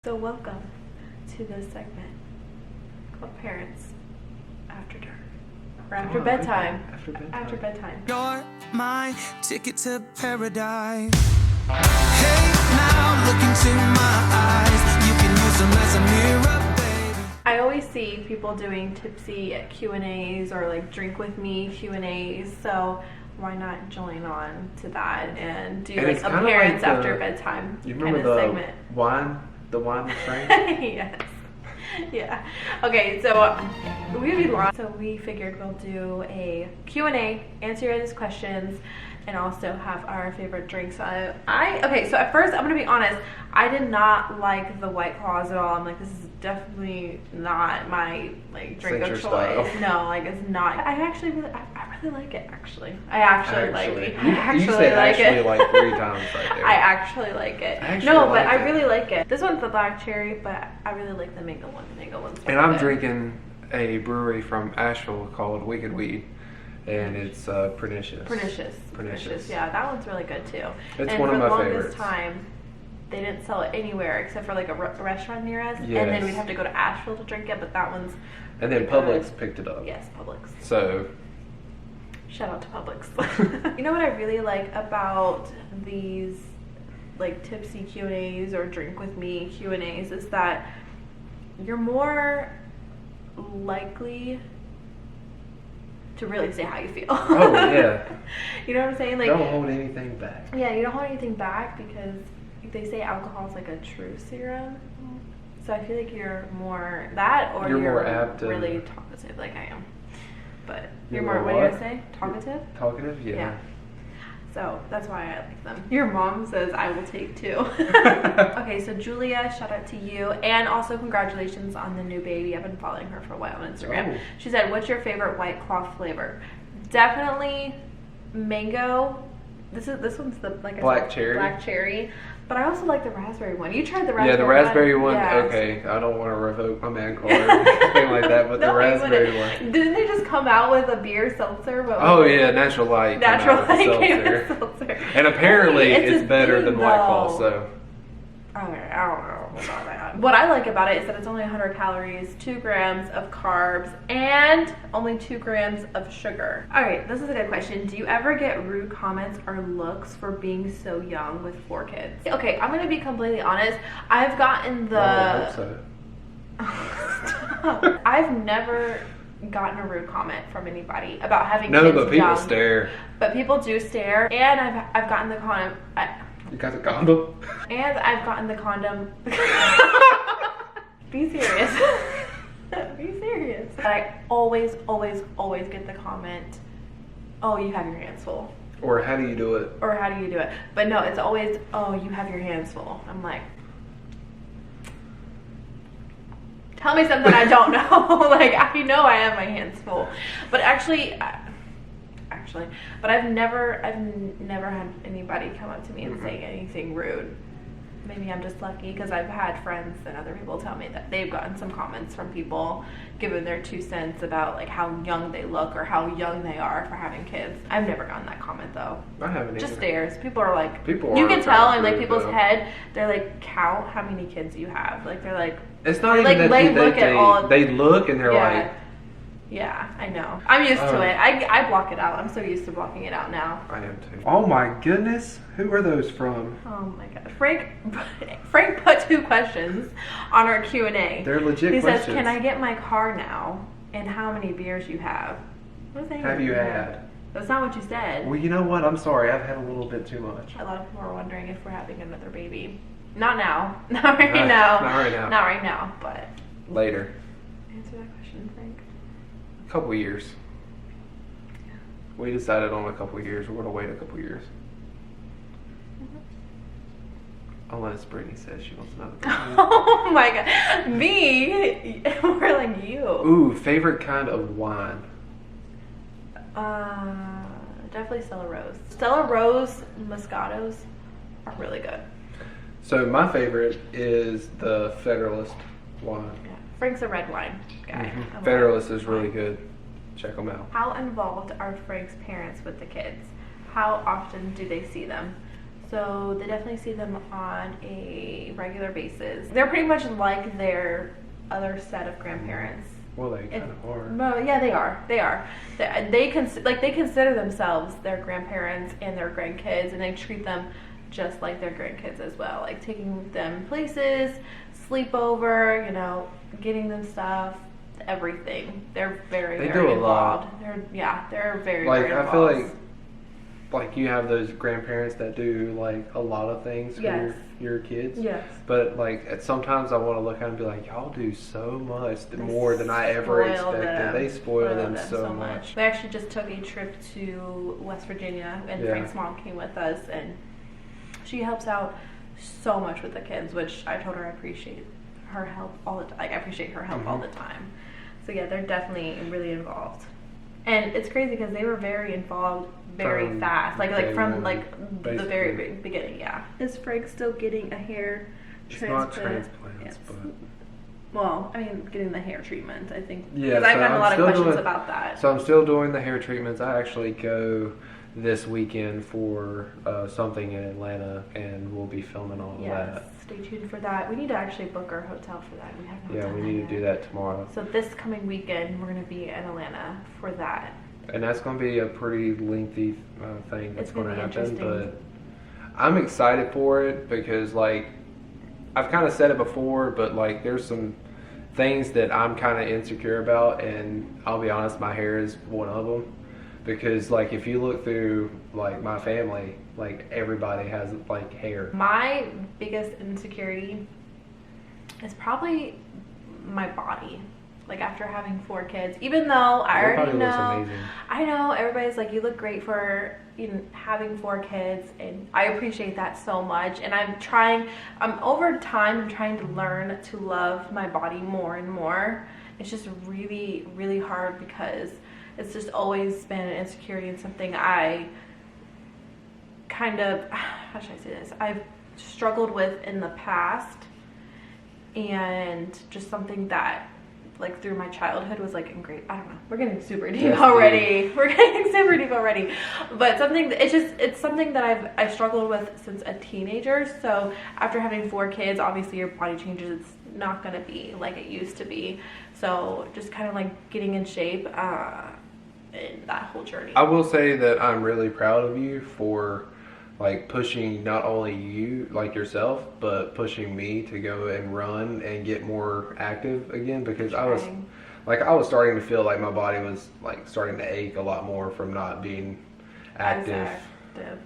So welcome to this segment called Parents After Dark. Or after bedtime. After bedtime. You're my ticket to paradise. Hey, now look into my eyes. You can use them as a mirror, baby. I always see people doing tipsy Q&As or like drink with me Q&As, so why not join on to that and do like a Parents After Bedtime kind of segment. The wine with Frank? Yes. Yeah. Okay, so we'd be long, so we figured we'll do a Q&A, answer your guys' questions, and also have our favorite drinks. Okay, so at first, I'm gonna be honest, I did not like the White Claws at all. I'm like, this is definitely not my like drink of choice. Style. No, like it's not. I really like it. Actually, I actually like it. You said actually like 3 times right there. I actually like it. I really like it. This one's the black cherry, but I really like the mango one. The mango one's and I'm drinking a brewery from Asheville called Wicked Weed, and it's Pernicious. Pernicious. Yeah, that one's really good too. It's one of my favorites. And for the longest time, they didn't sell it anywhere except for like a restaurant near us, yes. And then we'd have to go to Asheville to drink it. But that one's. And then Publix picked it up. Yes, Publix. So. Shout out to Publix. You know what I really like about these like tipsy Q&As or drink with me Q&As is that you're more likely to really say how you feel. Oh yeah. You know what I'm saying? Like, don't hold anything back. Yeah, you don't hold anything back because they say alcohol is like a truth serum. So I feel like you're more that, or you're more apt really talkative, like I am. But you're more, what do you say? Talkative? Talkative, yeah. So that's why I like them. Your mom says I will take 2. Okay, so Julia, shout out to you. And also congratulations on the new baby. I've been following her for a while on Instagram. Oh. She said, what's your favorite White Claw flavor? Definitely mango. This one's the black cherry. But I also like the raspberry one. You tried the raspberry one. Yeah, the raspberry one. Yeah. Okay, I don't want to revoke my man card or anything like that, but No, the raspberry one. Didn't they just come out with a beer seltzer? Oh yeah, Natural Light. Natural Light came with seltzer. And apparently it's better thing, than White Claw. So. Okay, I don't know about that. What I like about it is that it's only 100 calories, 2 grams of carbs, and only 2 grams of sugar. All right, this is a good question. Do you ever get rude comments or looks for being so young with 4 kids? Okay, I'm gonna be completely honest. I've gotten the... Oh, I hope so. I've never gotten a rude comment from anybody about having kids. No, but people young. stare. But people do stare, and I've gotten the comment. You got the condom? And I've gotten the condom. Be serious. Be serious. But I always get the comment, oh, you have your hands full. Or how do you do it? Or how do you do it? But no, it's always, oh, you have your hands full. I'm like, tell me something I don't know. Like, I know I have my hands full. But actually, but I've never had anybody come up to me and say anything rude. Maybe I'm just lucky because I've had friends and other people tell me that they've gotten some comments from people giving their 2 cents about like how young they look or how young they are for having kids. I've never gotten that comment though. I haven't Just either. stares. People are like, you are can tell in like rude, people's though. head, they're like, count how many kids you have. Like they're like, it's not they even like, that they look and they're like. Yeah, I know. I'm used to it. I block it out. I'm so used to blocking it out now. I am too. Oh my goodness. Who are those from? Oh my god. Frank put 2 questions on our Q&A. They're legit he questions. He says, can I get my car now? And how many beers you have? What does that Have you had? That's not what you said. Well, you know what? I'm sorry. I've had a little bit too much. A lot of people are wondering if we're having another baby. Not now. Not right now. Not right now. Not right now, but... Later. Answer that question, Frank. Couple years. Yeah. We decided on a couple years. We're gonna wait a couple years. Unless Britney says she wants another baby. Oh my god. Me? We're like you. Ooh, favorite kind of wine? Definitely Stella Rose. Stella Rose Moscatos are really good. So my favorite is the Federalist wine. Yeah. Frank's a red wine guy. Federalist is really good. Check them out. How involved are Frank's parents with the kids? How often do they see them? so they definitely see them on a regular basis. They're pretty much like their other set of grandparents. Well, they kind of are. Well, yeah, they are. They consider themselves their grandparents and their grandkids, and they treat them just like their grandkids as well. Like taking them places, sleepover, you know, getting them stuff, everything. They're very do a involved. lot. They're very Like, very I feel involved. like you have those grandparents that do like a lot of things for Yes. your kids. Yes. But like sometimes I want to look at them and be like, y'all do so much more than I ever Spoil expected. them. They spoil them them so much. We actually just took a trip to West Virginia, and Yeah. Frank's mom came with us, and she helps out so much with the kids, which I told her I appreciate her help all the time. Like, I appreciate her help all the time. So yeah, they're definitely really involved. And it's crazy because they were very involved very From fast. Like day from one, like the basically. very beginning, yeah. Is Frank still getting a hair It's not transplant? transplants, Yes. but Well, I mean, getting the hair treatment, I think. Yeah, Because I've so gotten a I'm lot of still questions doing- about that. so I'm still doing the hair treatments. I actually go this weekend for something in Atlanta, and we'll be filming all of Yes, that. stay tuned for that. We need to actually book our hotel for that. We have not Yeah, done we that need yet. to do that tomorrow. So this coming weekend, we're going to be in Atlanta for that. And that's going to be a pretty lengthy thing that's It's going gonna to be happen. interesting. But I'm excited for it because, like, I've kind of said it before, but, like, there's some things that I'm kind of insecure about. And I'll be honest, my hair is one of them. Because, like, if you look through, like, my family, like, everybody has, like, hair. My biggest insecurity is probably my body. Like after having 4 kids, even though I Your already body looks know, amazing. I know everybody's like, you look great for having 4 kids, and I appreciate that so much. And over time, I'm trying to learn to love my body more and more. It's just really, really hard because it's just always been an insecurity and something I kind of, how should I say this? I've struggled with in the past, and just something that like through my childhood was like engraved. I don't know. We're getting super deep already. We're getting super deep already. But it's something that I've struggled with since a teenager. So after having 4 kids, obviously your body changes. It's not gonna be like it used to be. So just kind of like getting in shape in that whole journey. I will say that I'm really proud of you for like pushing not only you, like yourself, but pushing me to go and run and get more active again, because I was starting to feel like my body was like starting to ache a lot more from not being active.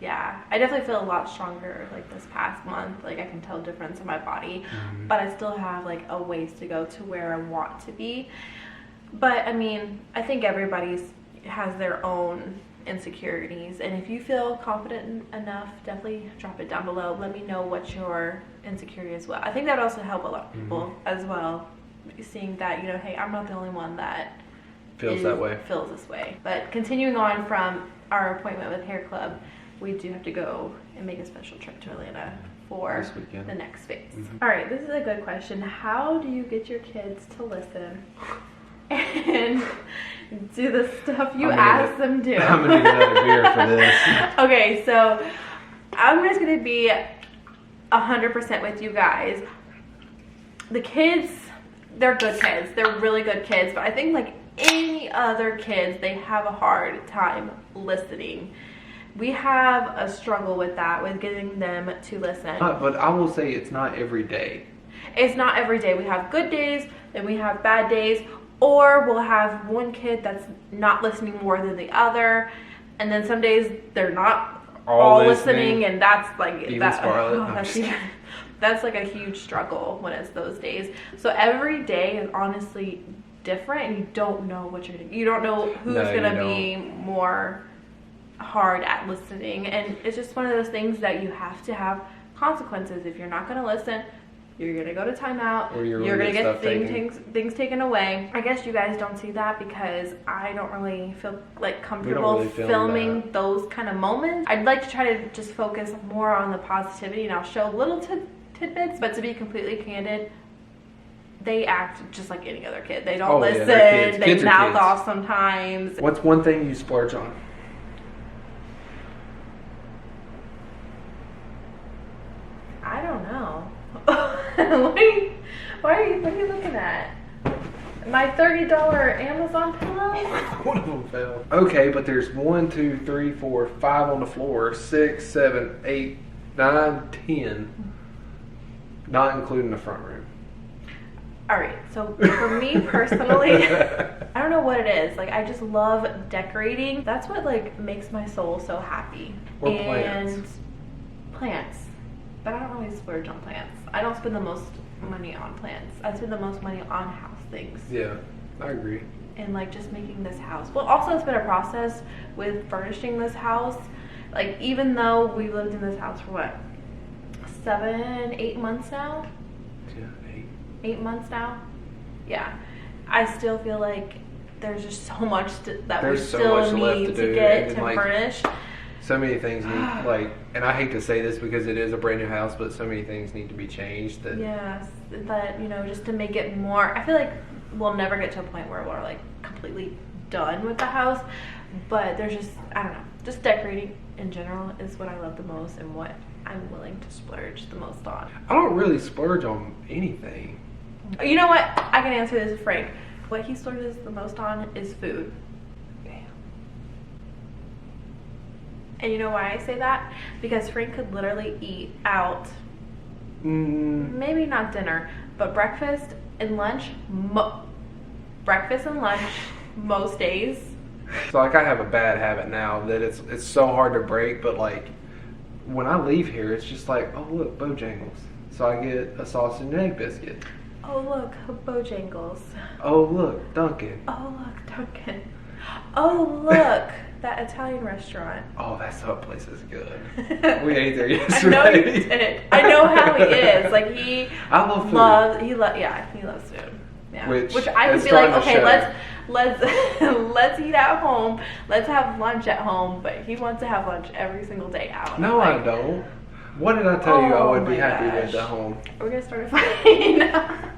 Yeah, I definitely feel a lot stronger like this past month. Like I can tell a difference in my body, but I still have like a ways to go to where I want to be. But I mean, I think everybody has their own insecurities, and if you feel confident enough, definitely drop it down below. Let me know what your insecurity is. Well, I think that would also help a lot of people as well, seeing that, you know, hey, I'm not the only one that Feels this way. But continuing on from our appointment with Hair Club, we do have to go and make a special trip to Atlanta for This weekend. the next phase. All right, this is a good question. How do you get your kids to listen and do the stuff you ask them to? I'm gonna need another beer for this. Okay, so I'm just gonna be 100% with you guys. The kids, they're good kids. They're really good kids, but I think like any other kids, they have a hard time listening. We have a struggle with that, with getting them to listen. But I will say it's not every day. It's not every day. We have good days, then we have bad days, or we'll have one kid that's not listening more than the other, and then some days they're not all listening, and that's like even that. Scarlett. That's like a huge struggle when it's those days. So every day is honestly different, and you don't know what you're gonna. You don't know who's gonna be more hard at listening, and it's just one of those things that you have to have consequences. If you're not gonna listen, you're gonna go to timeout, or you're gonna get things taken away. I guess you guys don't see that because I don't really feel like comfortable filming those kind of moments. I'd like to try to just focus more on the positivity, and I'll show little tidbits, but to be completely candid, they act just like any other kid. They don't listen. Kids. They Kids are mouth kids. off sometimes. What's one thing you splurge on? What are you looking at? My $30 Amazon pillow? One of them fell. Okay, but there's 1, 2, 3, 4, 5 on the floor, 6, 7, 8, 9, 10, not including the front room. All right, so for me personally, I don't know what it is. Like, I just love decorating. That's what, like, makes my soul so happy. Or plants. Plants. But I don't really splurge on plants. I don't spend the most money on plants. I spend the most money on house things. Yeah, I agree. And, like, just making this house. Well, also, it's been a process with furnishing this house. Like, even though we've lived in this house for, what, 7, 8 months now? Yeah, 8 months now. Yeah, I still feel like there's just so much that we There's so still much left need to to do, get and to like, furnish. So many things need, like, and I hate to say this because it is a brand new house, but so many things need to be changed that. Yes, that, you know, just to make it more. I feel like we'll never get to a point where we're like completely done with the house, but there's just, I don't know, just decorating in general is what I love the most and what I'm willing to splurge the most on. I don't really splurge on anything. You know what? I can answer this with Frank. What he splurges the most on is food. Damn. And you know why I say that? Because Frank could literally eat out, maybe not dinner, but breakfast and lunch most days. So like I have a bad habit now that it's so hard to break, but like when I leave here, it's just like, oh look, Bojangles. So I get a sausage and egg biscuit. Oh look, Bojangles. Oh look, Dunkin'. Oh look, Dunkin'. Oh look, that Italian restaurant. Oh, that sub place is good. We ate there I yesterday. know you did. I know how he is. Like he I love food. he loves food. Yeah. Which I could is be like, starting to okay, show. let's eat at home. Let's have lunch at home. But he wants to have lunch every single day out. No, like, I don't. What did I tell you I Oh would be my happy gosh. with at home? We're gonna start a fight.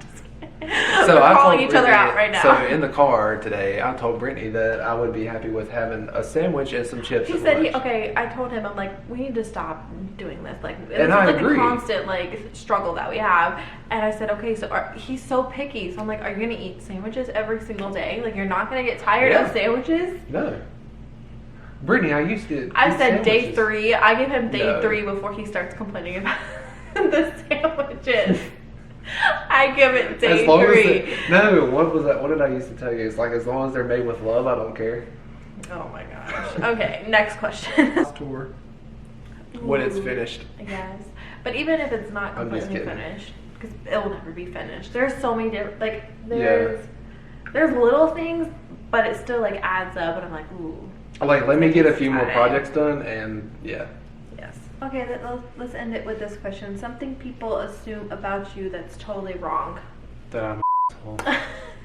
So We're I calling told each other Brittany- out right now. So in the car today, I told Brittany that I would be happy with having a sandwich and some chips. He at said, lunch. okay, I told him, I'm like, we need to stop doing this. Like, it's And I like agree. a constant, like, struggle that we have. And I said, okay, so he's so picky. So I'm like, are you going to eat sandwiches every single day? Like, you're not going to get tired Yeah. of sandwiches? No. Brittany, I used to. I eat said day sandwiches. 3. I give him day No. 3 before he starts complaining about the sandwiches. I give it day As long as 3. no, what was that? What did I used to tell you? It's like as long as they're made with love, I don't care. Oh my gosh. Okay, next question. Tour when it's Ooh. finished. Yes, but even if it's not I'm just completely kidding. finished, because it will never be finished. There's so many different, like there's little things, but it still like adds up, and I'm like, ooh. Like, let me get a few more Time. projects done, and yeah. Yes. Okay, let's end it with this question. Something people assume about you that's totally wrong. That I'm an asshole.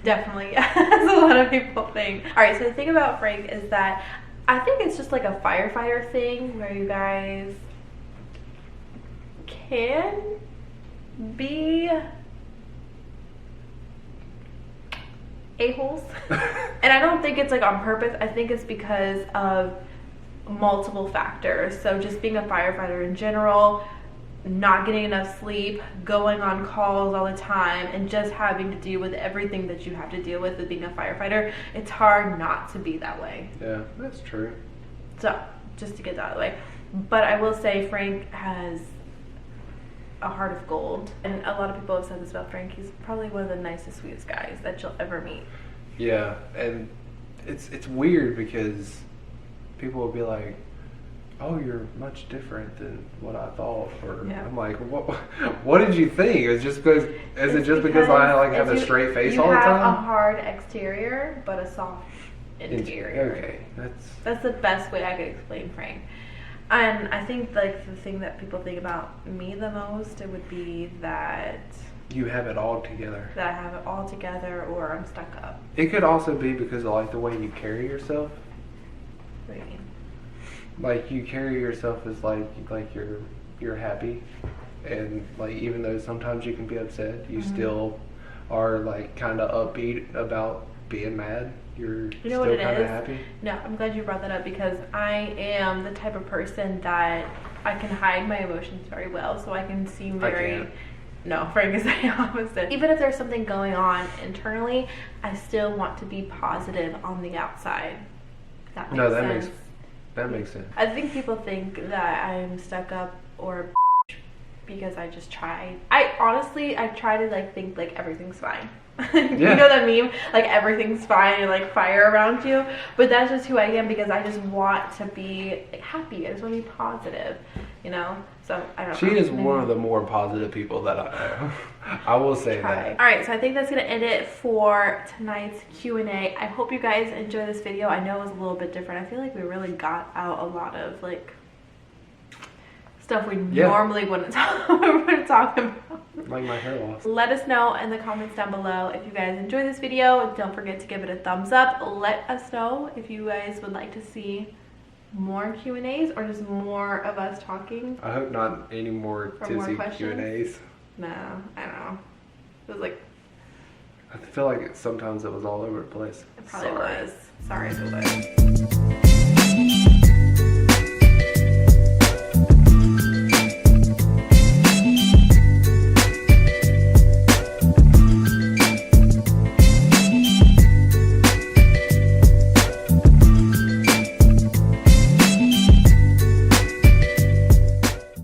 Definitely, yes. A lot of people think. All right, so the thing about Frank is that I think it's just like a firefighter thing where you guys can be a-holes. And I don't think it's like on purpose. I think it's because of multiple factors. So just being a firefighter in general, not getting enough sleep, going on calls all the time, and just having to deal with everything that you have to deal with being a firefighter, it's hard not to be that way. Yeah, that's true. So, just to get that out of the way. But I will say Frank has a heart of gold. And a lot of people have said this about Frank. He's probably one of the nicest, sweetest guys that you'll ever meet. Yeah, and it's weird because people will be like, oh, you're much different than what I thought. Or Yeah. I'm like, what did you think? Is it just because I like have a straight face all the You have a time? hard exterior, but a soft interior. Okay, That's the best way I could explain Frank. And I think like the thing that people think about me the most, it would be that you have it all together. I have it all together or I'm stuck up. It could also be because of like the way you carry yourself. What do you mean? Like you carry yourself as like you're happy, and like even though sometimes you can be upset, you still are like kind of upbeat about being mad. You're You know still what it kind of is? happy. No, I'm glad you brought that up because I am the type of person that I can hide my emotions very well, so I can seem I very can't. No, Frank is the opposite. Even if there's something going on internally, I still want to be positive on the outside. That makes sense. That makes sense. I think people think that I'm stuck up or because I just tried. I try to like think like everything's fine. You know that meme? Like everything's fine and like fire around you. But that's just who I am because I just want to be like, happy. I just want to be positive, you know? So I don't know. She is one of the more positive people that I know. I will say that. Alright, so I think that's going to end it for tonight's Q&A. I hope you guys enjoy this video. I know it was a little bit different. I feel like we really got out a lot of like stuff we normally wouldn't talk about. Like my hair loss. Let us know in the comments down below if you guys enjoyed this video. Don't forget to give it a thumbs up. Let us know if you guys would like to see more Q&As or just more of us talking. I hope not any more tipsy Q&As. No, I don't know. It was like... I feel like sometimes it was all over the place. It probably was. Sorry if it was.